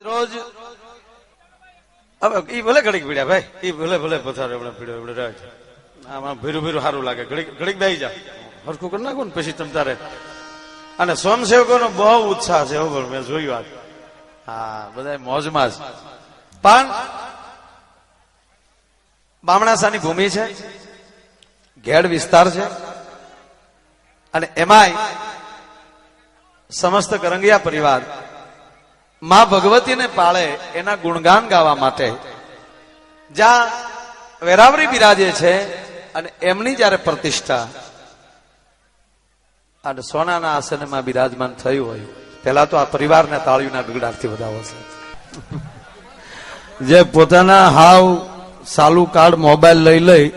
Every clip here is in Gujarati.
રોજ હવે ઈ ભલે ઘડીક પીડ્યા ભાઈ, ઈ ભલે ભલે પથારે હમણાં પીડ્યો એવડે રાખ. આમાં ભીરું ભીરું સારું લાગે. ઘડીક બેસી જાવ, હરખું કરી નાખો ને પછી તમ તારે. અને સ્વયંસેવકોનો બહુ ઉત્સાહ છે. એવું મેં જોયું આજ. હા, બધા મોજમાં જ. પણ બામણાસાની ભૂમિ છે, ઘેડ વિસ્તાર છે, અને એમાંય સમસ્ત કરંગિયા પરિવાર માં ભગવતીને પાળે એના ગુણગાન ગાવા માટે જ્યાં વેરાવરી બિરાજે છે અને એમની જયારે પ્રતિષ્ઠા અને સોનાના આસનમાં બિરાજમાન થયું હોય, પેલા તો આ પરિવારને તાળીઓના ગગડાટથી વધાવો છે. જે પોતાના હાવ સાલું કાર્ડ મોબાઈલ લઈ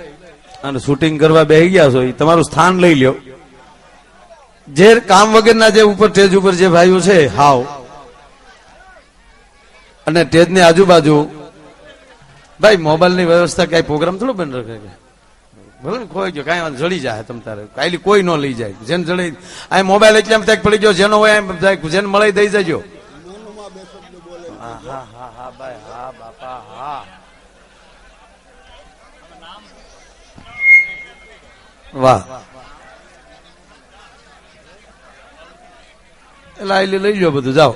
અને શૂટિંગ કરવા બેસી ગયા છો, એ તમારું સ્થાન લઈ લ્યો. જે કામ વગરના જે ઉપર સ્ટેજ ઉપર જે ભાઈઓ છે હાવ, અને સ્ટેજની આજુબાજુ ભાઈ મોબાઈલની વ્યવસ્થા કઈ પ્રોગ્રામ થોડો બની રાખે. ભલે ખોઈ ગયો કઈ જડી જાય તમ તારે, કાલી કોઈ ન લઈ જાય. જેને જડી આ મોબાઈલ એટલે એમ પડી ગયો, જેનો હોય એમ જેને મળી દઈ જજો. હા હા હા હા ભાઈ હા બાપા હા. વાહ, એટલે લઈ લો બધું, જાઓ.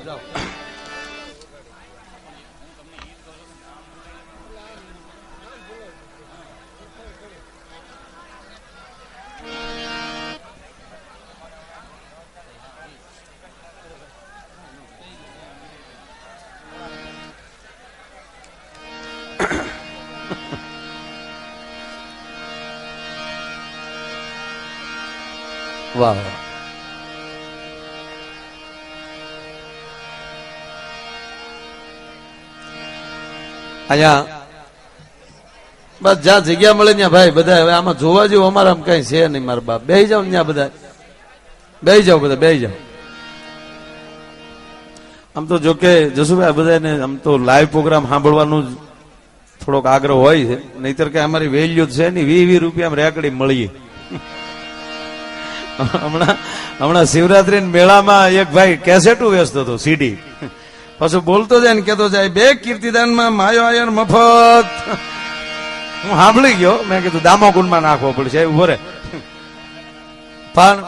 વાહ, અહીંયા બસ જ્યાં જગ્યા મળે ત્યાં ભાઈ બધા. હવે આમાં જોવા જેવું અમારા આમ કઈ છે નહીં. મારા બાપ બેસી જાવ ત્યાં, બધા બેસી જાવ, બધા બેસી જાવ. આમ તો જોકે જસુભાઈ બધાને આમ તો લાઈવ પ્રોગ્રામ સાંભળવાનું જ થોડોક આગ્રહ હોય છે, નહીતર કે અમારી વેલ્યુ છે ને 20 રૂપિયા રેકડી મળીએ. હમણાં શિવરાત્રી મેળામાં એક ભાઈ કેસેટું વેચતો હતો, સીડી. પછી બોલતો જાય ને કેતો જાય, 2 કીર્તિદાનમાં માયો આયર મફત. હું સાંભળી ગયો, મેં કીધું દામોકુંડમાં નાખવો પડશે, ઉભો રે. પણ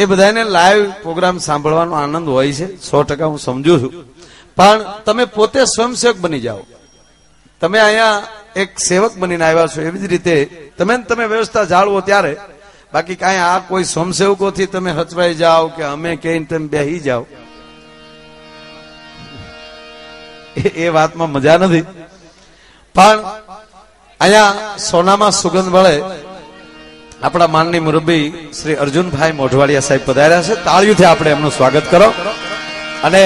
એ બધાને લાઈવ પ્રોગ્રામ સાંભળવાનો આનંદ હોય છે, 100% હું સમજુ છું. પણ તમે પોતે સ્વયંસેવક બની જાઓ. તમે અહીંયા એક સેવક બનીને આવ્યા છો, એવી જ રીતે તમે વ્યવસ્થા જાળવો ત્યારે. બાકી કઈ આ કોઈ સ્વયંસેવકોથી તમે હચવાઈ જાઓ કે અમે કહીને તમે બેસી જાઓ, એ વાતમાં મજા નથી. પણ અહીંયા સોનામાં સુગંધ વળે આપણા માનની મુરબ્બી શ્રી અર્જુનભાઈ મોઢવાડિયા સાહેબ પધાર્યા છે. તાળીઓથી આપણે એમનું સ્વાગત કરો. અને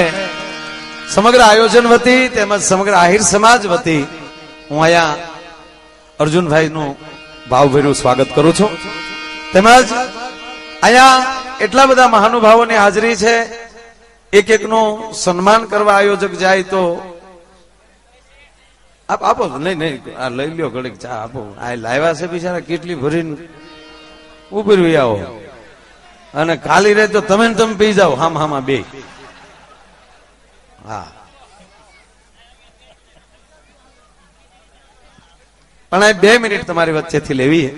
સમગ્ર આયોજન વતી તેમજ સમગ્ર આહિર સમાજ વતી હું અહીંયા અર્જુનભાઈ નું ભાવભર્યું સ્વાગત કરું છું. તેમજ અહીંયા એટલા બધા મહાનુભાવોની હાજરી છે. એક એકનું સન્માન કરવા આયોજક જાય તો આપો. નહીં આ લઈ લ્યો, ઘડીક ચા આપો. આ લાવ્યા છે બિચારા કેટલી ભરીને ઉભી આવો, અને ખાલી રહે તો તમે પી જાઓ હામાં બે. હા, પણ આ 2 મિનિટ તમારી વચ્ચેથી લેવી.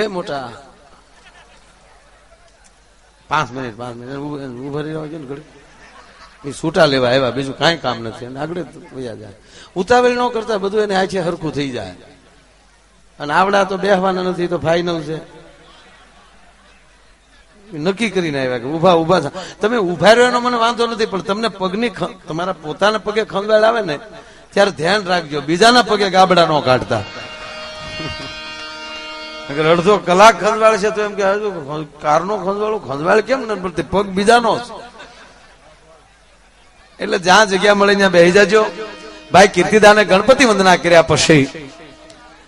એ મોટા 5 મિનિટ ઉભા રહી ને ઘડી. એ છૂટા લેવા આવ્યા, બીજું કઈ કામ નથી. અને આગળ વયા જાય. ઉતાવળ ન કરતા બધું એને આછે હરખું થઈ જાય. અને આવડા તો બેસવાના નથી, તો ફાઇનલ છે. નક્કી કરીને આવ્યા કે ઉભા તમે ઉભા રહ્યો એનો મને વાંધો નથી, પણ તમને પગની તમારા પોતાના પગે ખંગાળ આવે ને ત્યારે ધ્યાન રાખજો, બીજાના પગે ગાબડા ન કાઢતા. અડધો કલાક ખંજવાળ છે તો એમ કે કારનો ખંજવાળ કેમ ન પડતી, પગ બીજાનો જ. એટલે જ્યાં જગ્યા મળે ત્યાં બેસી જાજો. ભાઈ કીર્તિદાને ગણપતિ વંદના કર્યા પછી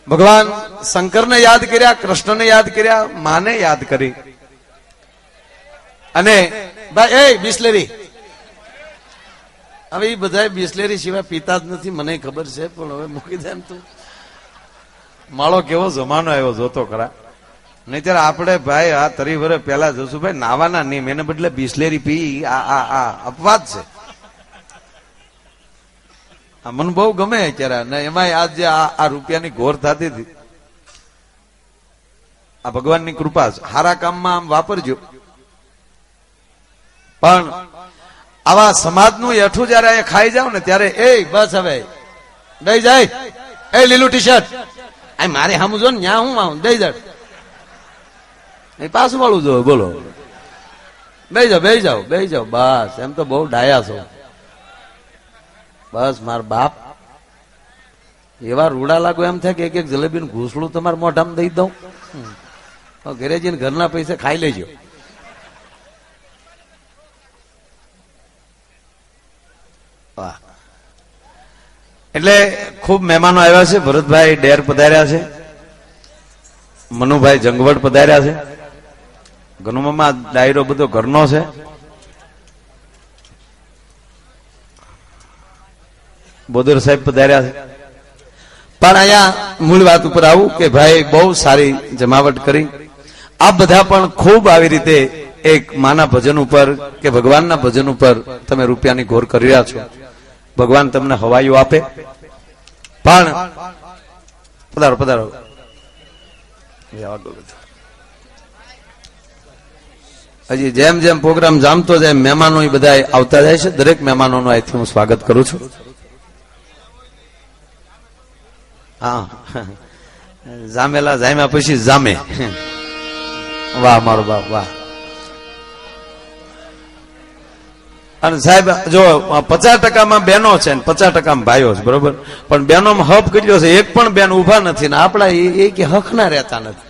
ભગવાન શંકરને યાદ કર્યા, કૃષ્ણને યાદ કર્યા, માને યાદ કરી. અને ભાઈ એ બિસ્લેરી, હવે એ બધા બિસ્લેરી સિવાય પીતા જ નથી, મને ખબર છે. પણ હવે મૂકી દે તું. માળો કેવો જમાનો આવ્યો જોતો ખરા. નહીતર આપણે ભાઈ આ 30 વર્ષ પહેલા જશું ભાઈ નાવાના નિયમ, એને બદલે બિસ્લેરી પી આ અપવાદ છે. મને બહુ ગમે અત્યારે ને એમાંય આજ જે આ રૂપિયાની ઘોર થતી હતી, આ ભગવાનની કૃપા છે. સારા કામમાં આમ વાપરજો, પણ આવા સમાજનું એઠું જયારે ખાઈ જાવ ને ત્યારે એ બસ હવે દઈ જાય, એ લીલું ટી શર્ટ આ મારે સામું જો ને ન્યા હું આવું દઈ જાય, એ પાછું વાળું જો બોલો બે જાઓ બસ. એમ તો બહુ ડાયા છો બસ. મારા બાપ એવા રૂડા લાગો એમ થાય કે એક જલેબી ઘૂસડું તમારા મોઢામાં દઈ દઉં, ઘરે જઈને ઘરના પૈસા ખાઈ લેજો. એટલે ખૂબ મહેમાનો આવ્યા છે. ભરતભાઈ ડેર પધાર્યા છે, મનુભાઈ જંગવડ પધાર્યા છે, ગનુમામાં ડાયરો બધો ઘરનો છે. બોદર સાહેબ પધાર્યા છે. પણ અહીંયા મૂળ વાત ઉપર આવું કે ભાઈ બહુ સારી જમાવટ કરી. આ બધા પણ ખૂબ આવી રીતે એક માના ભજન ઉપર કે ભગવાનના ભજન ઉપર તમે રૂપિયાની ઘોર કરી રહ્યા છો. ભગવાન તમને હવાયું આપે. પણ પધારો પધારો. હજી જેમ જેમ પ્રોગ્રામ જામતો જાય મહેમાનો બધા આવતા જાય છે. દરેક મહેમાનોનું અહીંથી હું સ્વાગત કરું છું. હા, જામેલા જામ્યા પછી જામે. વાહ મારો બાપ વાહ. અને સાહેબ જો 50% બહેનો છે ને 50% ભાઈઓ છે, બરોબર, પણ બહેનોમાં હક કેટલો છે? એક પણ બેન ઉભા નથી ને આપડા એ કે હક ના રહેતા નથી.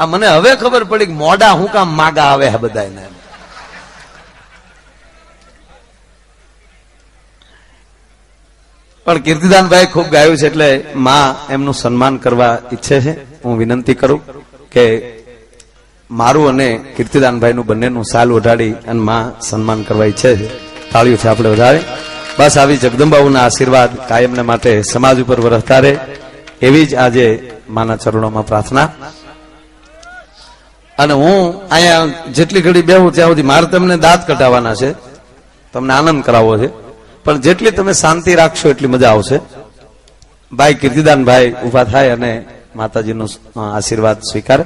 આ મને હવે ખબર પડી કે મોડા હું કામ માગા આવે બધાને. પણ કીર્તિદાનભાઈ ખૂબ ગાયું છે એટલે માં એમનું સન્માન કરવા ઈચ્છે છે. હું વિનંતી કરું કે મારું અને કીર્તિદાનભાઈ નું બંનેનું સાલ ઓઢાડી અને માં સન્માન કરવા ઈચ્છે છે. તાળીઓ છે આપણે વધારે. બસ આવી જગદંબાઓના આશીર્વાદ કાયમને માટે સમાજ ઉપર વરસતા રહે એવી જ આજે માના ચરણોમાં પ્રાર્થના. અને હું અહીંયા જેટલી ઘડી બેહું ત્યાં સુધી મારે તમને દાંત કઢાવવાના છે, તમને આનંદ કરાવવો છે. પણ જેટલી તમે શાંતિ રાખશો એટલી મજા આવશે. ભાઈ કીર્તિદાનભાઈ ઉભા થાય અને માતાજીનો આશીર્વાદ સ્વીકારે.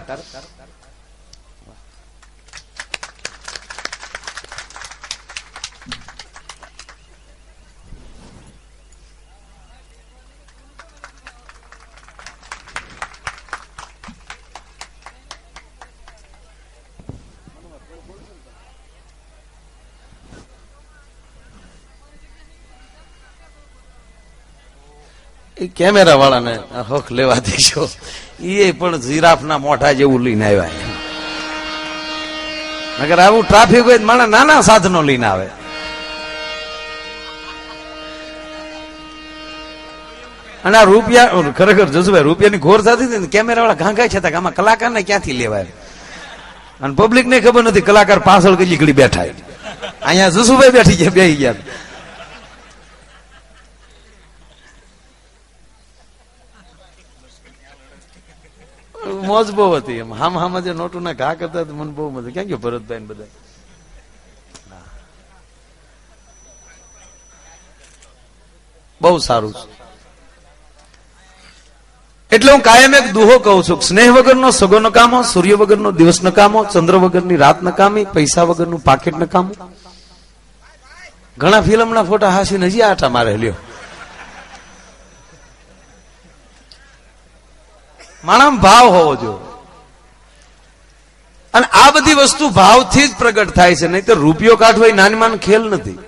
એ કેમેરા વાળાને હક લેવા દેશો. એ પણ જીરાફના મોઢા જેવું લઈને આવ્યા. નકર આવું ટ્રાફિક હોય માણસ નાના સાધનો લઈને આવે. અને આ રૂપિયા ખરેખર જસુભાઈ રૂપિયાની ઘોર થતી હતી ને કેમેરા વાળા ઘાંઘાય છે કે આમાં કલાકારને ક્યાંથી લેવાય. અને પબ્લિક ને ખબર નથી કલાકાર પાછળ કેટલી ઘડી બેઠા. અહીંયા જસુભાઈ બેઠી ગયા બેસી ગયા. મોજ બહુ હતી. એમ હામ જે નોટુ ના ઘા કરતા મને બહુ મજા. ક્યાં ગયો ભરતભાઈ ને બધા? બહુ સારું છે. એટલે હું કાયમ એક દુહો કહું છું, સ્નેહ વગરનો સગો નકામો, સૂર્ય વગરનો દિવસ નકામો, ચંદ્ર વગરની રાત નકામી, પૈસા વગરનું પાકીટ નકામું. ઘણા ફિલ્મના ફોટા હાસીને હજી આટા મારે લ્યો. માણસ ભાવ હોવો જોઈએ. અને આ બધી વસ્તુ ભાવથી જ પ્રગટ થાય છે, નહીં તો રૂપિયો કાઢવો એ નાની માન ખેલ નથી.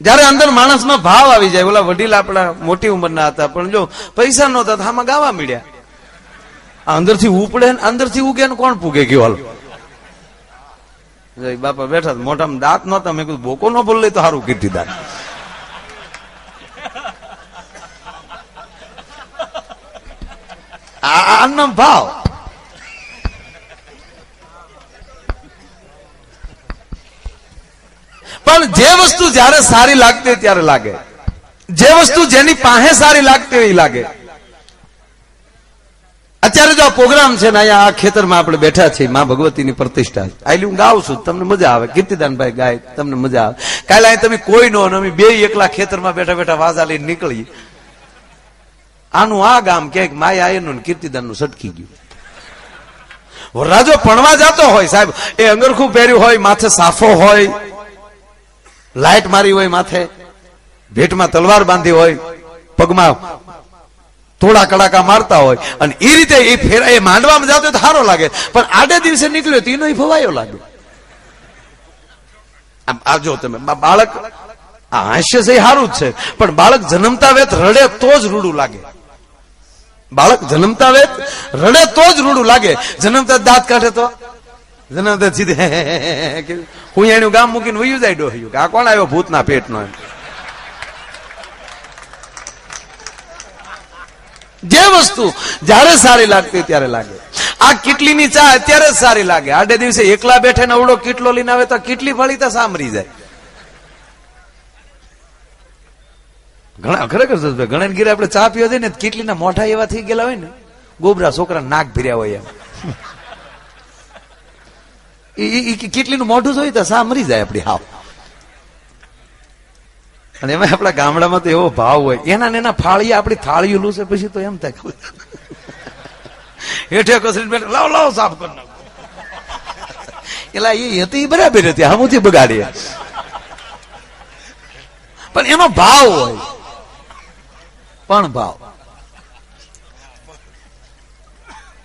જયારે અંદર માણસમાં ભાવ આવી જાય. ઓલા વડીલ આપણા મોટી ઉંમરના હતા પણ જો પૈસા નહોતા આમાં ગાવા મળ્યા. અંદરથી ઉપડે અંદરથી ઉગે ને કોણ પૂગે ગયો? હાલો બાપા બેઠા મોઢામાં દાંત નહોતા. મેં કીધું બોકો ન બોલે તો સારું કીર્તિદાન. આનો ભાવ. પણ જે વસ્તુ જયારે સારી લાગતી હોય ત્યારે લાગે, જે વસ્તુ જેની પાસે સારી લાગતી હોય એ લાગે. અત્યારે જો આ પ્રોગ્રામ છે ને અહીંયા આ ખેતરમાં આપણે બેઠા છીએ માં ભગવતીની પ્રતિષ્ઠા આયલી હું ગાઉં છું તમને મજા આવે કીર્તિદાનભાઈ ગાય તમને મજા આવે કાલે અહીં તમે કોઈ નો અમે બે એકલા ખેતરમાં બેઠા બેઠા વાજા લઈને નીકળી આનું આ ગામ કે માયા આયનું કીર્તિદાન નું સટકી ગયું વરરાજો પણવા જતો હોય સાહેબ એ અંગરખું પહેર્યું હોય માથે સાફો હોય લાઈટ મારી હોય માથે ભેટમાં તલવાર બાંધી હોય પગમાં થોડા કડાકા મારતા હોય અને એ રીતે એ ફેરા એ માંડવામાં જતો તો સારો લાગે પણ આડે દિવસે નીકળ્યો તો એનો ફવાયો લાગે આ જો તમે બાળક આ હાસ્ય છે સારું જ છે પણ બાળક જન્મતા વેત રડે તો જ રૂડું લાગે બાળક જન્મતા વેત રડે તો જ રૂડું લાગે જન્મતા દાંત કાઢે તો જન્મતા સીધે હું એનું ગામ મૂકીને વયું જાય ડોહ્યું કે આ કોણ આવ્યો ભૂતના પેટનો એમ જે વસ્તુ જયારે સારી લાગતી ત્યારે લાગે આ કીટલીની ચા અત્યારે જ સારી લાગે આડે દિવસે એકલા બેઠે ને અવડો કીટલો લઈને આવે તો કીટલી ફળી તો સાંભળી જાય ઘણા ખરેખર ઘણા ગીરે આપણે ચા પીવા જઈએ ને કીટલીના મોઢા એવા થઈ ગયેલા હોય ને ગોબરા છોકરા નાક ભર્યા હોય એમ કીટલીનું મોઢું જોઈ તો સાંભળી જાય આપડી હાવ અને એમાં આપણા ગામડામાં તો એવો ભાવ હોય એના ને એના ફાળી આપડી થાળીઓ લૂસે પછી તો એમ થાય હેઠે કસરી બેઠ લાવ લાવ સાફ કર નાખો એટલે એ હતી બરાબર હતી હમુથી બગાડીએ પણ એનો ભાવ હોય પણ ભાવ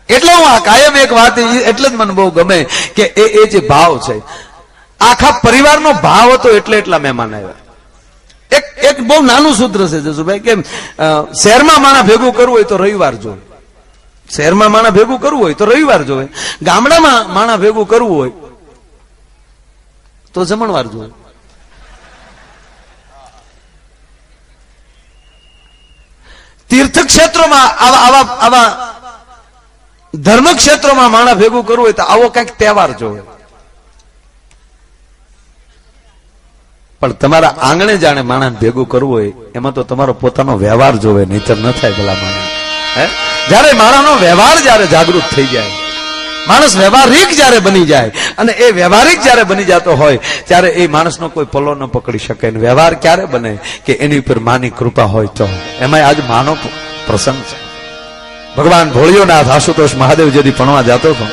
એટલે હું આ કાયમ એક વાત એટલે જ મને બહુ ગમે કે એ જે ભાવ છે આખા પરિવારનો ભાવ હતો એટલે એટલા મહેમાન આવ્યા એક બહુ નાનું સૂત્ર છે જસુભાઈ કે શહેરમાં માણા ભેગું કરવું હોય તો રવિવાર જોવે શહેરમાં માણા ભેગું કરવું હોય તો રવિવાર જોવે ગામડામાં માણા ભેગું કરવું હોય તો જમણવાર જોવે તીર્થ ક્ષેત્રોમાં આવા ધર્મ ક્ષેત્રોમાં માણા ભેગું કરવું હોય તો આવો કઈક તહેવાર જોવે પણ તમારા આંગણે જાણે માણસ ભેગું કરવું હોય એમાં તો તમારો પોતાનો વ્યવહાર જોવે નહીતર ન થાય ભલા માણસ જયારે માણસનો વ્યવહાર જયારે જાગૃત થઈ જાય માણસ વ્યવહારિક જયારે બની જાય અને એ વ્યવહારિક જયારે બની જતો હોય ત્યારે એ માણસનો કોઈ પલ્લો ન પકડી શકે વ્યવહાર ક્યારે બને કે એની ઉપર માની કૃપા હોય તો એમાં આજ માનો પ્રસંગ છે ભગવાન ભોળિયોનાથ આશુતોષ મહાદેવ જેથી ભણવા જતો હતો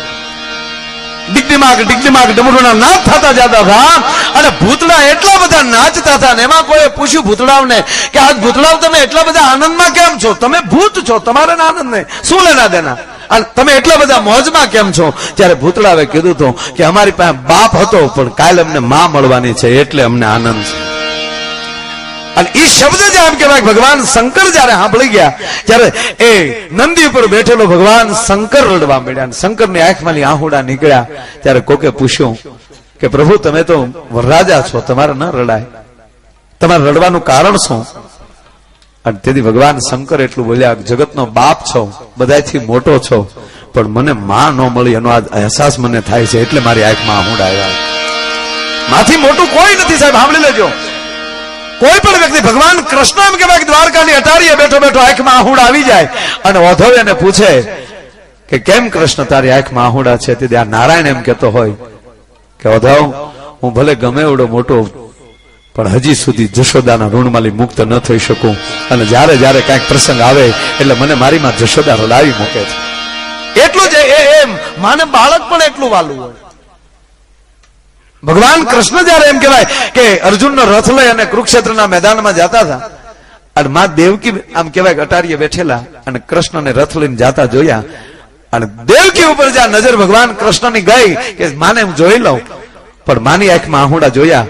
ડિગડિમાગ ડમરુના નાચ થતા જતા હતા અને ભૂતડા એટલા બધા નાચતા હતા ને એમાં કોઈ પૂછ્યું ભૂતડાઓને કે આજ ભૂતડાઓ તમે એટલા બધા આનંદમાં કેમ છો તમે ભૂત છો તમારે આનંદ ને શું લેના દેના અને તમે એટલા બધા મોજમાં કેમ છો ત્યારે ભૂતડાએ કીધું હતું કે અમારી પાસે બાપ હતો પણ કાલે અમને માં મળવાની છે એટલે અમને આનંદ છે અને એ શબ્દ જે આમ કહેવાય ભગવાન શંકર જયારે સાંભળી ગયા ત્યારે એ નંદી ઉપર બેઠેલો ભગવાન શંકર રડવા મળ્યા શંકરની આંખમાંથી આહુડા નીકળ્યા ત્યારે કોકે પૂછ્યું કે પ્રભુ તમે તો વરરાજા છો તમારે ન રડાય તમારે રડવાનું કારણ શું અને તેથી ભગવાન શંકર એટલું બોલ્યા જગતનો બાપ છો બધાથી મોટો છો પણ મને માં ન મળી એનો આ અહેસાસ મને થાય છે એટલે મારી આંખમાં આહુડા આવ્યા માથી મોટું કોઈ નથી સાહેબ સાંભળી લેજો કોઈ પણ વ્યક્તિ ભગવાન કૃષ્ણ એમ કહેવાય દ્વારકાની અટારીએ બેઠો બેઠો આંખમાં આહુડા આવી જાય અને ઓધવ એને પૂછે કે કેમ કૃષ્ણ તારી આંખમાં આહુડા છે તે નારાયણ એમ કહેતો હોય કે ઓધવ હું ભલે ગમે એવડો મોટો પણ હજી સુધી જશોદાના ઋણમાંથી મુક્ત ન થઈ શકું અને જયારે જયારે કઈક પ્રસંગ આવે એટલે મને મારી માં જશોદા રડાવી મૂકે છે એટલું જ એમ માને બાળક પણ એટલું વાલું હોય ભગવાન કૃષ્ણ જયારે એમ કહેવાય કે અર્જુનનો રથ લઈ અને કુરુક્ષેત્રના મેદાનમાં જતા હતા અને માં દેવકી આમ કહેવાય અટારીએ બેઠેલા અને કૃષ્ણને રથ લઈને જાતા જોયા અને દેવકી ઉપર જ્યાં નજર ભગવાન કૃષ્ણની ગઈ કે માને હું જોઈ લઉં પણ માની આંખમાં આહુડા જોયા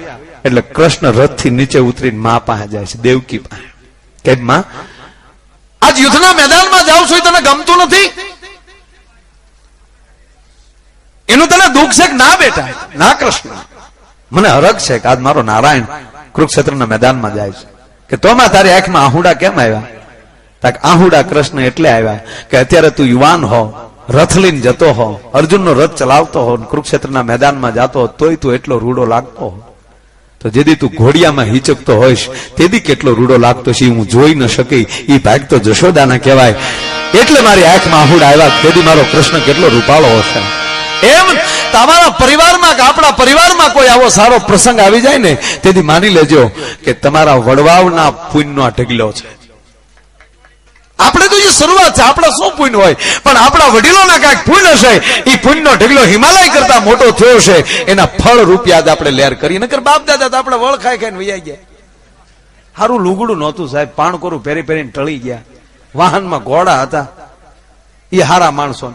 એટલે કૃષ્ણ રથ થી નીચે ઉતરીને માં પાસે જાય છે દેવકી પાસે કે માં આજ યુદ્ધના મેદાનમાં જાવ છો તને ગમતું નથી એનું તને દુઃખ છે કે ના બેટા ના કૃષ્ણ મને હરખ છે કે આજ મારો નારાયણ કુરુક્ષેત્રના મેદાનમાં જાય છે કે તોમાં તારી આંખમાં આહુડા કેમ આવ્યા આહુડા કૃષ્ણ એટલે આવ્યા કે અત્યારે તું યુવાન હો રથ લઈને જતો હો અર્જુનનો રથ ચલાવતો હો કુરુક્ષેત્રના મેદાનમાં જતો હો તોય તું એટલો રૂડો લાગતો હો તો જેથી તું ઘોડિયામાં હિચકતો હોઈશ તેથી કેટલો રૂડો લાગતો છે હું જોઈ ન શકી એ ભાગ તો જશોદાના કહેવાય એટલે મારી આંખમાં આહુડ આવ્યા, તેથી મારો કૃષ્ણ કેટલો રૂપાળો હશે. એમ તમારા પરિવારમાં કે આપણા પરિવારમાં કોઈ આવો સારો પ્રસંગ આવી જાય ને, તેથી માની લેજો કે તમારા વડવાવના પુણ્યનો આ ઢગલો છે. આપણે તો જે શરૂઆત છે, આપણા શું પુણ્ય હોય, પણ આપણા વડીલોના કાંઈક પુણ્ય છે. એ પુણ્યનો ઢગલો હિમાલય કરતા મોટો થયો છે. એના ફળ રૂપિયા આપણે લેર કરી, નકર બાપ દાદા તો આપણે વળ ખાઈ ખાઈને વૈયા ગયા. સારું લુગડું નહોતું સાહેબ, પાણકોરું પહેરી પહેરીને ટળી ગયા. વાહનમાં ઘોડા હતા, એ હારા માણસો.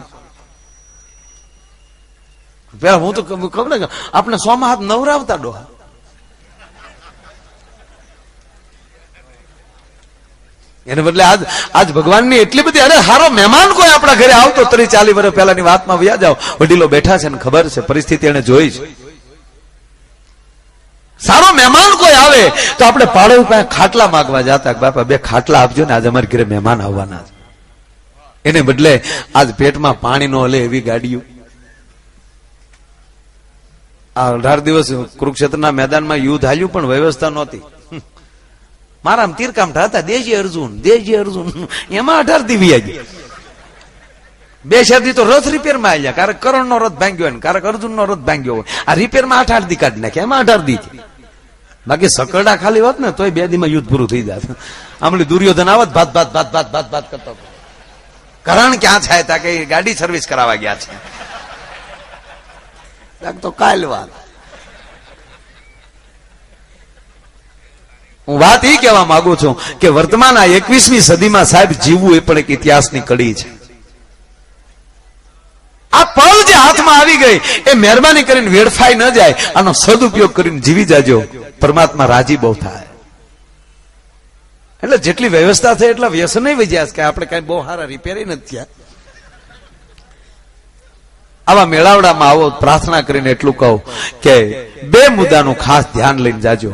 પેલા હું તો ખબર ને આપણે 100 માં હાથ નવરાવતા ડોહા. એને બદલે આજ ભગવાનની એટલી બધી, અરે હારો મહેમાન કોઈ આપણા ઘરે આવતો 30-40 વર્ષ પહેલાની વાતમાં વ્યા જાઓ, વડીલો બેઠા છે ને ખબર છે, પરિસ્થિતિ એને જોઈ છે. સારો મહેમાન કોઈ આવે તો આપણે પાડોશ પાસે ખાટલા માંગવા જતા, બાપા 2 ખાટલા આપજો ને, આજે અમારે ઘરે મહેમાન આવવાના છે. એને બદલે આજ પેટમાં પાણી નો હલે એવી ગાડીઓ. આ 18 દિવસ કુરુક્ષેત્રના મેદાનમાં યુદ્ધ હાલ્યું, પણ વ્યવસ્થા નહોતી. મારા તીરકામઠા હતા, દેજી અર્જુન, એમાં 18 દી વ્યા ગયા. 2 શરદી તો રથ રિપેરમાં આવ્યા, ક્યારેક કરણ નો રથ ભાંગ્યો હોય, ક્યારેક અર્જુન નો રથ ભાંગ્યો હોય. આ રિપેરમાં 8-8 દી કાઢી નાખ્યા, એમાં 18 દી. બાકી સકરડા ખાલી હોત ને તોય 2 દીમાં યુદ્ધ પૂરું થઈ જાત. આમલી દુર્યોધન આવત, ભાત કરતો. કરણ ક્યાં છે? તા કે ગાડી સર્વિસ કરાવવા ગયા છે. તો કાલ વાત. હું વાત એ કહેવા માંગુ છું કે વર્તમાન 21મી સદીમાં સાહેબ જીવવું એ પણ એક ઇતિહાસની કડી છે. આ પળ જે હાથમાં આવી ગઈ એ મહેરબાની કરીને વેડફાઈ ન જાય, આનો સદુપયોગ કરીને જીવી જાજો, પરમાત્મા રાજી બહુ થાય. એટલે જેટલી વ્યવસ્થા થઈ એટલા વ્યસન વજ્યા કે આપણે કઈ બહુ સારા રિપેર નથી થયા. આવા મેળાવડામાં આવો, પ્રાર્થના કરીને એટલું કહું કે 2 મુદ્દાનું ખાસ ધ્યાન લઈને જાજો.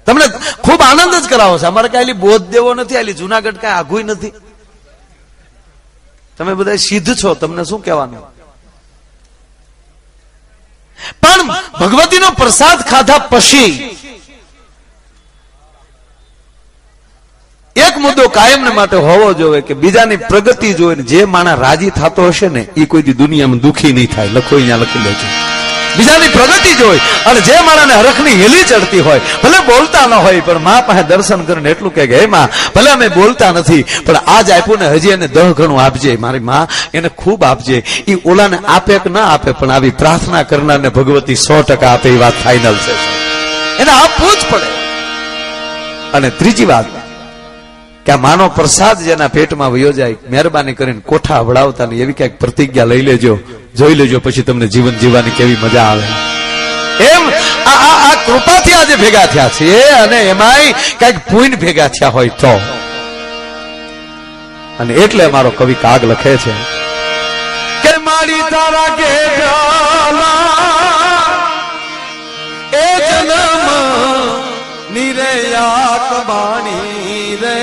તમને ખૂબ આનંદ જ કરાવો છે. અમારે કઈ બોધ દેવો નથી, આલી જુનાગઢ કઈ આઘું નથી. તમે બધા સિદ્ધ છો, તમને શું કહેવાનું. પણ ભગવતીનો પ્રસાદ ખાધા પછી એક મુદ્દો કાયમને માટે હોવો જોઈએ કે બીજાની પ્રગતિ જોઈને જે માણસ રાજી થતો હશે ને એ કોઈ દી દુનિયામાં દુખી નહીં થાય. લખો, અહીંયા લખી લેજો. બીજાની પ્રગતિ જોઈ અને જે માણસને હરખની હેલી ચડતી હોય, ભલે બોલતા ન હોય પણ મા પાસે દર્શન કરીને એટલું કહે કે હે માં, ભલે અમે બોલતા નથી પણ આજ આપ્યું ને હજી એને 10 ગણું આપજે મારી માં, એને ખૂબ આપજે. એ ઓલાને આપે કે ના આપે પણ આવી પ્રાર્થના કરનારને ભગવતી 100% આપે, એ વાત ફાઇનલ છે. એને આપવું જ પડે. અને ત્રીજી વાત કે આ માનો પ્રસાદ જેના પેટમાં વયો જાય, મહેરબાની કરીને કોઠા વડાવતા ની એવી કઈક પ્રતિજ્ઞા લઈ લેજો, જોઈ લેજો પછી તમને જીવન જીવવાની કેવી મજા આવે. એમ આ કૃપાથી આજે ભેગા થયા છે, અને એમાંય કઈક પુણ્ય ભેગા થયા હોય તો. અને એટલે મારો કવિ કાગ લખે છે કે મારી તારા કે એ જન્મ નિરયા કબાણી રે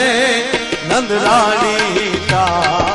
નંદરાણી તા.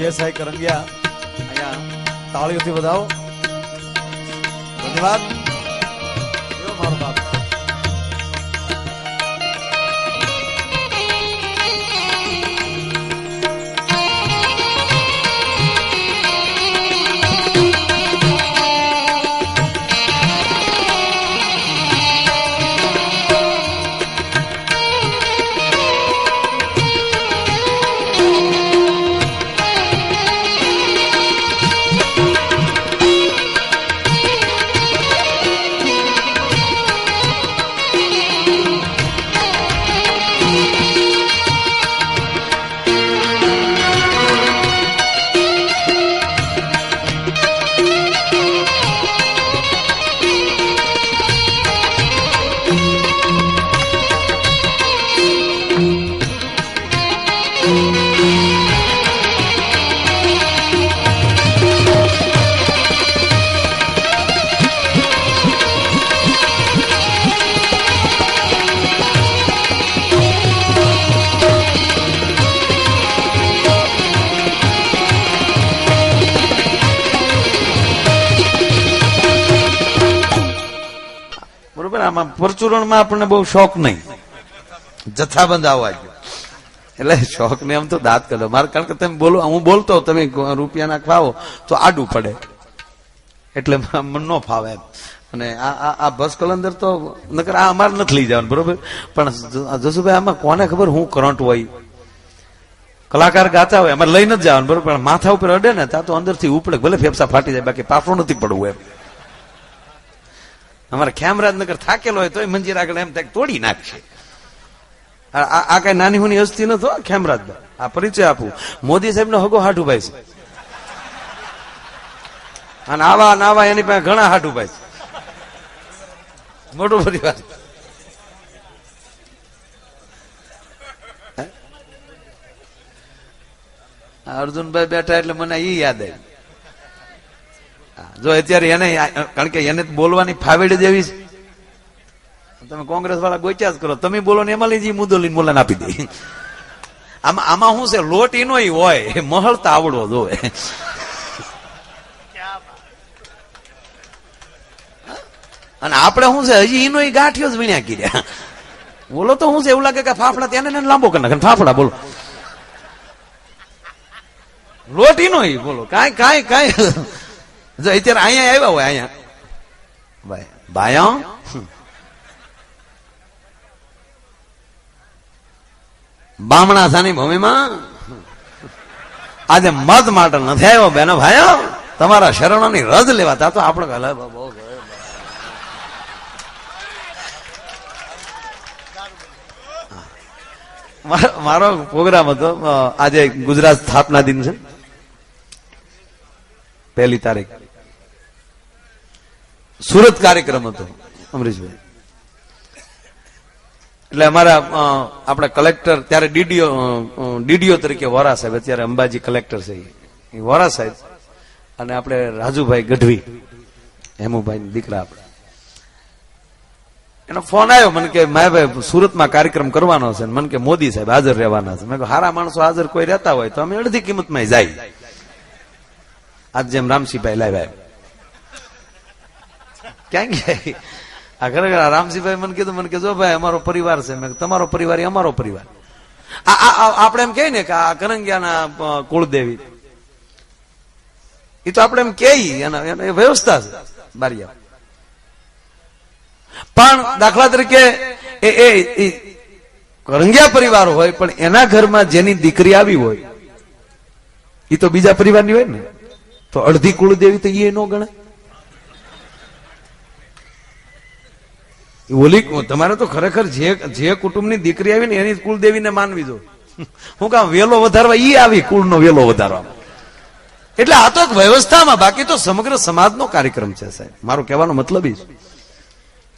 દેસાઈ કરંગિયા અહીંયા તાળીઓથી વધાવો. ધન્યવાદ. મારો બાપ આમાં પરચુરણમાં આપણને બહુ શોખ નહીં, જથ્થાબંધ આવવા ગયો એટલે શોખ ને આમ તો દાંત કરો મારે, કારણ કે તમે બોલો હું બોલતો તમે રૂપિયાના ખાવો તો આડું પડે એટલે મન ન ફાવે એમ. અને આ બસ કલંદર તો નકર આ અમારે નથી લઈ જવાનું બરોબર, પણ જસુભાઈ આમાં કોને ખબર હું કરંટ હોય, કલાકાર ગાતા હોય અમારે લઈ નથી જવાનું બરોબર, પણ માથા ઉપર અડે ને ત્યાં તો અંદરથી ઉપડે, ભલે ફેફસા ફાટી જાય બાકી પાછું નથી પડવું એમ. અમારે ખેમરાજનગર થાકેલો હોય તો મંજીર આગળ એમ થાય તોડી નાખશે. આ કઈ નાની હુની હસ્તી નતો ખેમરાજભાઈ, આ પરિચય આપું, મોદી સાહેબ નો હગો હાઠુભાઈ છે અને આવા એની પાસે ઘણા હાઠુભાઈ છે, મોટું પરિવાર. અર્જુનભાઈ બેઠા એટલે મને ઈ યાદ આવી. જો અત્યારે એને, કારણ કે એને બોલવાની ફાવેડ જ એવી છે, તમે કોંગ્રેસ વાળા ગોચ્યા જ કરો, તમે બોલો ને એમાં લઈ મુદ્દો લઈને મોલાને આપી દે. આમાં શું છે, લોટ એનો હોય, મહલ તો આવડો જોવે. અને આપણે શું છે હજી એનો ગાંઠિયો જ વીણ્યા કર્યા. બોલો તો શું છે એવું લાગે કે ફાફડા ત્યાં લાંબો કરી નાખે ફાફડા બોલો, લોટ એનો બોલો કાંઈ જો અત્યારે અહીંયા આવ્યા હોય અહીંયા ભાઈ ભાઈ બામણા સાની ભૂમિમાં આજે મત માટે નથી આવ્યો બેનો ભાઈઓ, તમારા શરણોની રજ લેવાતા તો આપણે મારો પ્રોગ્રામ હતો આજે ગુજરાત સ્થાપના દિન છે 1 તારીખ, સુરત કાર્યક્રમ હતો અમરીશભાઈ. એટલે અમારા આપણા કલેક્ટર ત્યારે ડીડીઓ તરીકે વોરા સાહેબ, અત્યારે અંબાજી કલેક્ટર છે એ વોરા સાહેબ, અને આપણે રાજુભાઈ ગઢવી હેમુભાઈ દીકરા આપણે, એનો ફોન આવ્યો મને કે માયાભાઈ સુરતમાં કાર્યક્રમ કરવાનો છે, મને કે મોદી સાહેબ હાજર રહેવાના છે. મેં કહ્યું હારા માણસો હાજર કોઈ રહેતા હોય તો અમે અડધી કિંમતમાં જાય, આજ જેમ રામસિંહભાઈ લાવ્યા ક્યાં ગયા. આ ખરેખર રામસિંહભાઈ મને કીધું, મને કે જો ભાઈ અમારો પરિવાર છે, મેં તમારો પરિવાર એ અમારો પરિવાર. આપણે એમ કહીએ ને કે આ કરંગિયાના કુળદેવી, એ તો આપણે એમ કહીએ વ્યવસ્થા છે બારિયા. પણ દાખલા તરીકે એ કરંગિયા પરિવાર હોય પણ એના ઘરમાં જેની દીકરી આવી હોય એ તો બીજા પરિવારની હોય ને, તો અડધી કુળદેવી તો એ ન ગણે. ઓલી તમારે તો ખરેખર જે કુટુંબની દીકરી આવી ને એની કુળદેવીને માનવી જો. હું કામ વેલો વધારવા ઈ આવી કુળનો વેલો વધારવા. એટલે આ તો એક વ્યવસ્થામાં, બાકી તો સમગ્ર સમાજનો કાર્યક્રમ છે સાહેબ, મારો કહેવાનો મતલબ એ છે.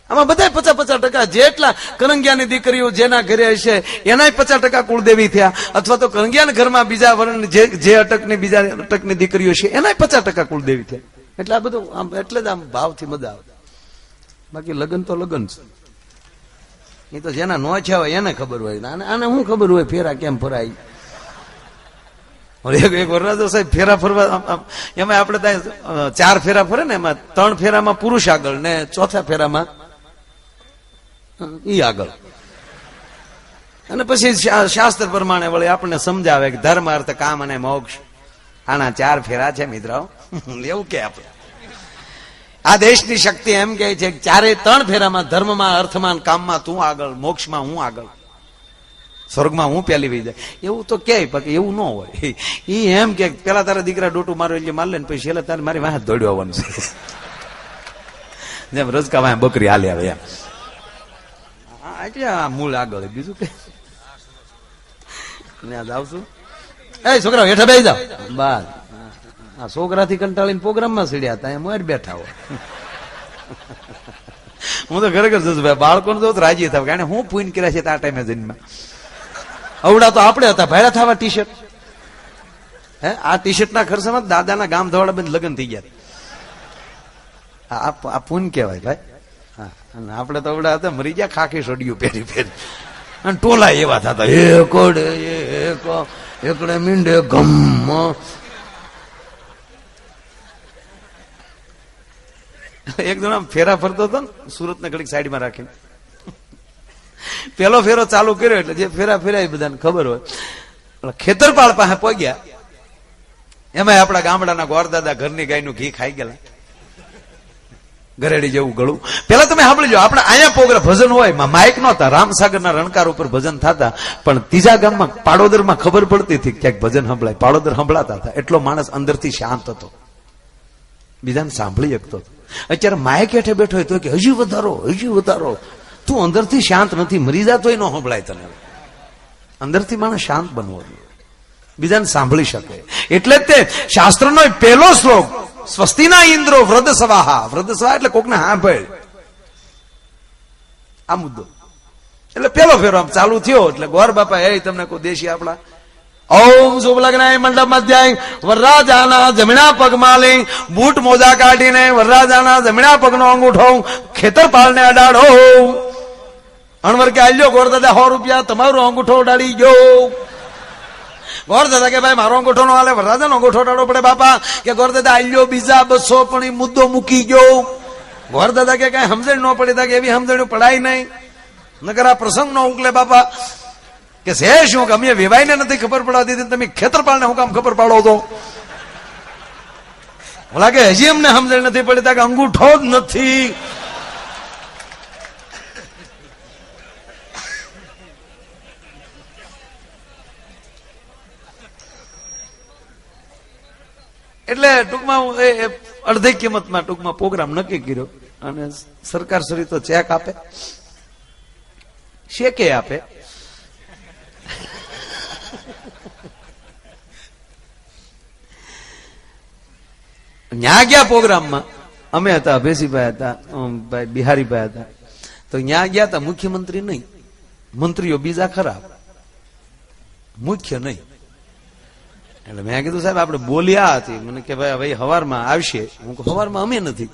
આમાં બધા 50-50% જેટલા કરંગિયાની દીકરીઓ જેના ઘરે હશે એના 50% કુળદેવી થયા, અથવા તો કરંગિયાના ઘરમાં બીજા વર્ણ જે અટકની બીજા અટકની દીકરીઓ છે એના 50% કુળદેવી થયા. એટલે આ બધું આમ એટલે જ આમ ભાવથી મજા આવે. બાકી લગ્ન તો લગ્ન છે, એ તો જેના નો થયા હોય એને ખબર હોય. આને શું ખબર હોય ફેરા કેમ ફરાય. એક વરરાજો સાહેબ ફેરા ફરવા, એમાં આપણે ત્યાં 4 ફેરા ફરે ને, એમાં 3 ફેરામાં પુરુષ આગળ ને 4થા ફેરામાં ઈ આગળ. અને પછી શાસ્ત્ર પ્રમાણે વળી આપણને સમજાવે કે ધર્મ, અર્થ, કામ અને મોક્ષ, આના 4 ફેરા છે મિત્રો. એવું કે આપણે આ દેશની શક્તિ એમ કહે છે કે 3 ફેરામાં ધર્મમાં, અર્થમાં, કામમાં તું આગળ, મોક્ષમાં હું આગળ, સ્વર્ગમાં હું પેલી વહી જાય. એવું તો કે એવું ન હોય. એ એમ કે પેલા તારા દીકરા ડોટું મારો એટલે માર લે ને પછી છેલ્લે તારે મારી વાહ દોડ્યો આવવાનું છે. જેમ રજકા વાહ બકરી હાલે આવે એમ. એટલે આ મૂળ આગળ, બીજું કે આવશું. એ છોકરા હેઠા બેસી જાવ. બસ આ છોકરાથી કંટાળીને પ્રોગ્રામમાં સીડ્યા હતા, એમ બેઠા હોય. હું તો ખરેખર જસભાઈ બાળકોને તો રાજી થાવ, કારણ હું પૂન કર્યા છે આ ટાઈમે જન્મ. અવડા તો આપણે હતા ભાડા થવા ટી શર્ટ. હે આ ટી શર્ટ ના ખર્ચામાં દાદાના ગામ ધવાડા બંધ લગ્ન થઈ ગયા. આ પૂન કહેવાય ભાઈ. હા, અને આપણે તો અવડા હતા મરી ગયા ખાખી સોડિયું પહેરી પહેરી, અને ટોલા એવા થતા એકડે મીંડે ગમ. એક જણા ફેરા ફરતો હતો ને, સુરત ને ઘડીક સાઈડમાં રાખીને પેલો ફેરો ચાલુ કર્યો એટલે જે ફેરા ફેરાય બધાને ખબર હોય. ખેતરપાળ પાસે પહોંચ્યા, એમાં આપણા ગામડાના ગોરદાદા ઘરની ગાયનું ઘી ખાઈ ગયેલા, ગરેડી જેવું ગળું. પેલા તમે સાંભળી લો, આપણે અહીંયા પ્રોગ્રામ ભજન હોય, માઇક નહોતા, રામસાગરના રણકાર ઉપર ભજન થતા, પણ ત્રીજા ગામમાં પાડોદરમાં ખબર પડતી હતી ક્યાંક ભજન સંભળાય, પાડોદર સંભળાતા હતા. એટલો માણસ અંદરથી શાંત હતો, બીજાને સાંભળી શકતો હતો. અત્યારે માઇક હેઠે બેઠો હોય તો કે હજી વધારો, હજી વધારો. તું અંદરથી શાંત નથી, મરી જાતો ન સંભળાય તને. અંદરથી માણસ શાંત બનવો, બીજાને સાંભળી શકે. એટલે તે શાસ્ત્રનો પહેલો શ્લોક, સ્વસ્તિના ઇન્દ્રો વૃદ્ધ સવાહા. વૃદ્ધ સવાહ એટલે કોકને સાંભળ, આ મુદ્દો. એટલે પેલો ફેરો આમ ચાલુ થયો એટલે ગોર બાપા એ તમને કોઈ દેશી આપણા ઓમ શુભ લગ્નાય મંડપ મધ્યાય વરરાજાના જમણા પગમાં લઈ બૂટ મોજા કાઢીને વરરાજાના જમણા પગનો અંગૂઠો ખેતરપાળને અડાડો. અણવર કે આલ્યો ગોર દાદા 100 રૂપિયા તમારો અંગૂઠો ઉડાડી ગયો. ગોર દાદા કે ભાઈ મારો અંગૂઠો નો હાલે, વરરાજાનો અંગૂઠો ઉડાડવો પડે બાપા. કે ગોર દાદા આલ્યો બીજા 200, પણ એ મુદ્દો મૂકી ગયો. ગોર દાદા કે કઈ સમજણ ન પડી તા કે એવી સમજણ પડાય નહીં, નકર આ પ્રસંગ નો ઉકલે બાપા. કે છે શું કે અમે વેવાઈને નથી ખબર પડવા દીધી, તમે ખેતરપાળને હું કામ ખબર પાડો તો? ઓલા કે હજી અમને સમજણ નથી પડી તા કે અંગૂઠો જ નથી. એટલે ટૂંકમાં હું અડધી કિંમતમાં ટૂંકમાં પ્રોગ્રામ નક્કી કર્યો, અને સરકાર શ્રી તો ચેક આપે, શેકે આપે. ન્યા ગયા પ્રોગ્રામમાં, અમે હતા, અભેસીભાઈ હતા, ભાઈ બિહારીભાઈ હતા. તો ન્યા ગયા હતા મુખ્યમંત્રી નહીં, મંત્રીઓ બીજા ખરા, મુખ્ય નહીં. એટલે મેં કીધું સાહેબ આપણે બોલ્યા હતી. મને કે ભાઈ હવારમાં આવશે. હું કહું હવારમાં અમે નથી.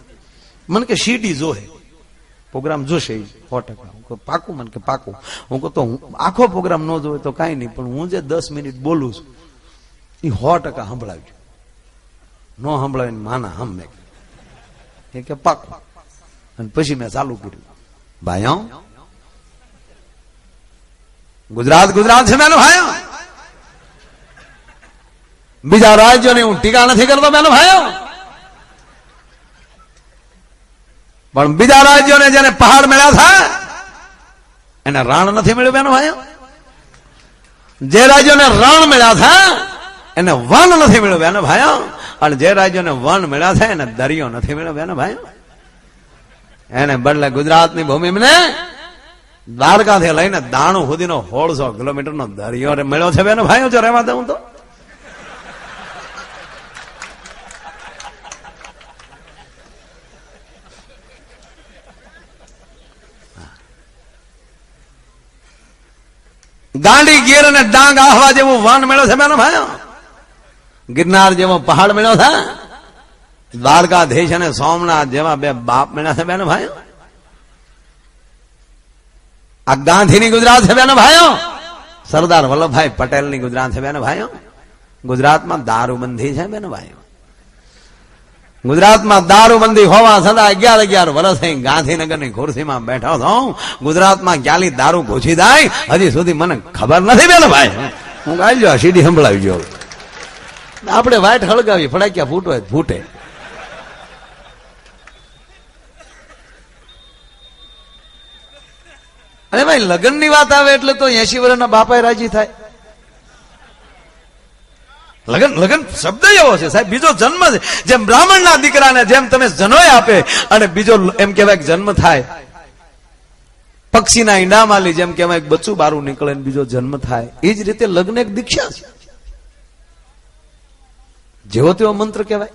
મને કે સીડી જોહે, પ્રોગ્રામ જોશે 100%. હું કહું પાકું? મને કે પાકું. હું કહું તો આખો પ્રોગ્રામ ન જોવે તો કાંઈ નહીં, પણ હું જે 10 મિનિટ બોલું છું એ 100% સંભળાવજો. ન સંભળાવીને માના હમ. મેં કે પાકું. અને પછી મેં ચાલુ કર્યું, ભાઈઓ ગુજરાત ગુજરાત છે મેનો ભાઈઓ, બીજા રાજ્યોની હું ટીકા નથી કરતો બેનો ભાઈઓ, પણ બીજા રાજ્યોને જેને પહાડ મળ્યા થાય એને રણ નથી મળ્યું બેનો ભાઈઓ. જે રાજ્યોને રણ મળ્યા થાય એને વન નથી મળ્યું બેનો ભાઈઓ, અને જે રાજ્યોને વન મળ્યા થાય એને દરિયો નથી મળ્યો બેનો ભાઈઓ. એને બદલે ગુજરાતની ભૂમિને દ્વારકાથી લઈને દાણું સુધીનો 150 કિલોમીટરનો દરિયો મળ્યો છે બેનો ભાઈઓ. જો રહેવા દઉં તો ગાંડી ગીર અને ડાંગ આહવા જેવું વન મળ્યો છે બેનો ભાઈઓ. ગિરનાર જેવો પહાડ મળ્યો છે. દ્વારકાધીશ અને સોમનાથ જેવા 2 બાપ મળ્યા છે બેનો ભાઈઓ. આ ગાંધીની ગુજરાત છે બેનો ભાઈઓ, સરદાર વલ્લભભાઈ પટેલની ગુજરાત છે બેનો ભાઈઓ. ગુજરાતમાં દારૂબંધી છે બેન ભાઈ, ગુજરાતમાં દારૂબંધી હોવા છતાં 11 વર્ષ ગાંધીનગરની ખુરશીમાં બેઠો છો. ગુજરાતમાં ક્યાંલી દારૂ ઘૂસી જાય હજી સુધી મને ખબર નથી બેન ભાઈ. હું ગાઈ લો સીડી સંભળાવી ગયો. આપણે વાઈટ હળગાવી ફડાક્યા ફૂટો ફૂટે. અરે ભાઈ લગ્ન ની વાત આવે એટલે તો 80 વર્ષના બાપા રાજી થાય. લગન લગન શબ્દ એવો છે સાહેબ, બીજો જન્મ છે. જેમ બ્રાહ્મણના દીકરાને જેમ તમે જનોય આપે અને બીજો એમ કહેવાય કે જન્મ થાય, પક્ષીના ઈંડામાં જેમ કહેવાય બચ્ચું બારું નીકળે ને બીજો જન્મ થાય, એ જ રીતે લગ્ન એક દીક્ષા છે. જેવો તેવો મંત્ર કહેવાય.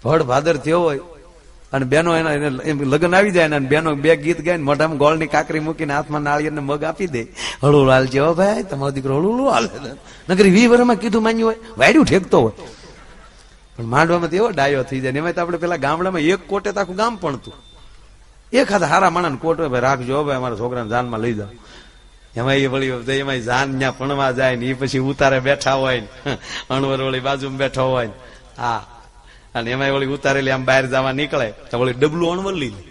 ભડ ભાદર થયો હોય અને બેનો એના લગ્ન આવી જાય ને બેનો 2 ગીત ગાય મોઢામાં ગોળની કાકરી મૂકીને હાથમાં નાળિયેરને મગ આપી દે. હળું હાલ જેવો ભાઈ તમારો દીકરો હળું હાલે. નકરી 20 વર્ષમાં કીધું માન્યું હોય, વાડ્યું ઠેકતો હોય. પણ માંડવામાં તો એવો ડાયો થઈ જાય. એમાં તો આપણે પેલા ગામડામાં એક કોટે તો આખું ગામ પણતું. એક હાથ હારા માણસ કોટ હોય, ભાઈ રાખજો ભાઈ અમારા છોકરાને જાનમાં લઈ જાઓ. એમાં એ વળી એમાં જાન ત્યાં પણવા જાય ને એ પછી ઉતારે બેઠા હોય ને અણવર વળી બાજુમાં બેઠો હોય ને હા, અને એમાં વળી ઉતારેલી આમ બહાર જવા નીકળે તો વળી ડબલું અણવર લઈ લે.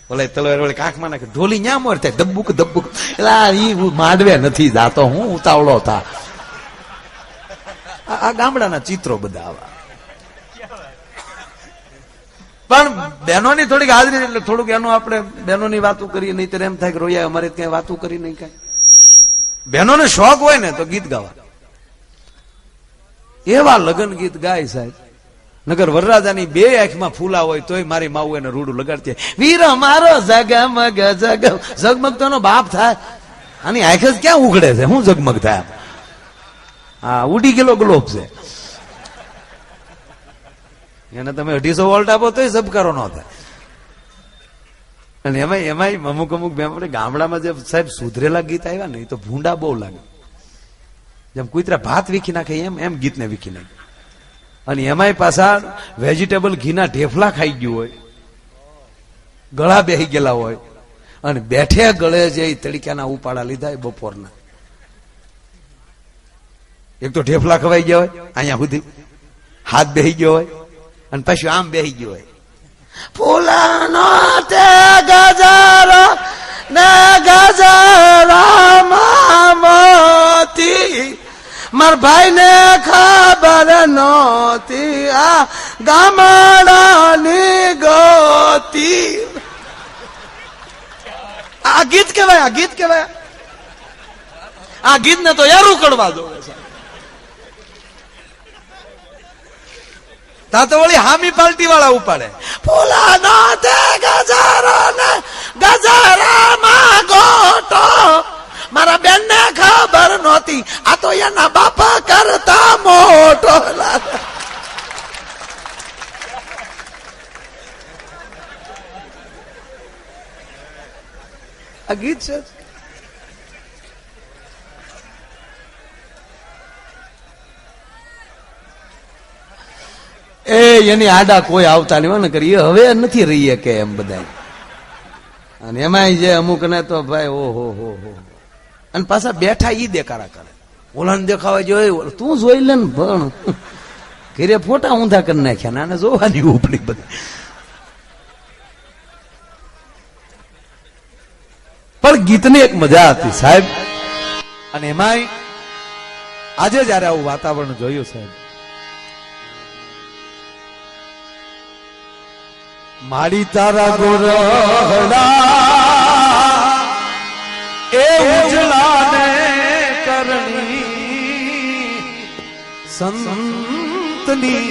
બોલે તલવાર વળી કાંખમાં નાખે ઢોલી ન્યા મોર થાય દબ્બુક દબ્બુક. એટલે માંડવે નથી જાતો, હું ઉતાવળો થા. આ ગામડાના ચિત્રો બધા આવા. પણ બહેનોની થોડીક હાજરી એટલે થોડુંક એનું આપણે બહેનોની વાતો કરીએ, નહીં તો એમ થાય કે રોયા અમારે ક્યાંય વાતો કરી નહીં કાંઈ. બહેનોને શોખ હોય ને તો ગીત ગાવા, એવા લગ્ન ગીત ગાય સાહેબ. નગર વરરાજાની 2 આંખમાં ફૂલા હોય તોય મારી માવું એને રૂડું લગાડતી, વીર મારો જગમગ જગમ. ઝગમગ તો એનો બાપ થાય, આની આંખ જ ક્યાં ઉઘડે છે, શું ઝગમગ થાય? હા, ઉડી ગયેલો ગ્લોબ છે એને તમે 250 વોલ્ટ આપો તોય ઝબકારો ન થાય. અને એમાંય અમુક આપણે ગામડામાં જે સાહેબ સુધરેલા ગીત આવ્યા ને એ તો ભૂંડા બહુ લાગે. જેમ કુતરા ભાત વીખી નાખે એમ ગીતને વીખી નાખે. અને એમાંય પાછા વેજીટેબલ ઘીના ઢેફલા ખાઈ ગયું હોય, ગળા બેહી ગયેલા હોય અને બેઠે ગળે જે તડીકાના ઉપાડા લીધા હોય બપોરના. એક તો ઢેફલા ખવાઈ ગયા હોય અહીંયા સુધી, હાથ બેહી ગયો હોય અને પાછું આમ બેહી ગયો હોય. ફૂલાનો તે ગજારો ને ગજારા મામતી, માર ભાઈ ને ખબર નહોતી આ ગામડાની ગોતી. આ ગીત કેવાય, આ ગીત કેવાય. આ ગીત ને તો યારું કડવા દો. તા તો વળી હામી પાર્ટી વાળા ઉપાડે. ફૂલાનો તે ગજારો ને ગજારામાં ગોટો, મારા બેન ને ખબર નહોતી આ તો એના બાપા કરતા મોટો. આ ગીત છે. એની આડા કોઈ આવતા નહીં ને કરી હવે નથી રહીએ કે એમ બધા. અને એમાંય જે અમુક ને તો ભાઈ ઓહો હો હો, અને પાછા બેઠા ઈ દેખાડા કરે. ઓલાને દેખાવા જોઈએ, તું જોઈ લે ને ભણ. ઘરે ફોટા ઊંધા કરી નાખ્યા ને આને જોવાની ઉપડી બધી. પણ ગીતની એક મજા હતી સાહેબ. અને એમાંય આજે જયારે આવું વાતાવરણ જોયું સાહેબ, માડી તારા ગોરડા એ ઉજળા ને કરણી સંતની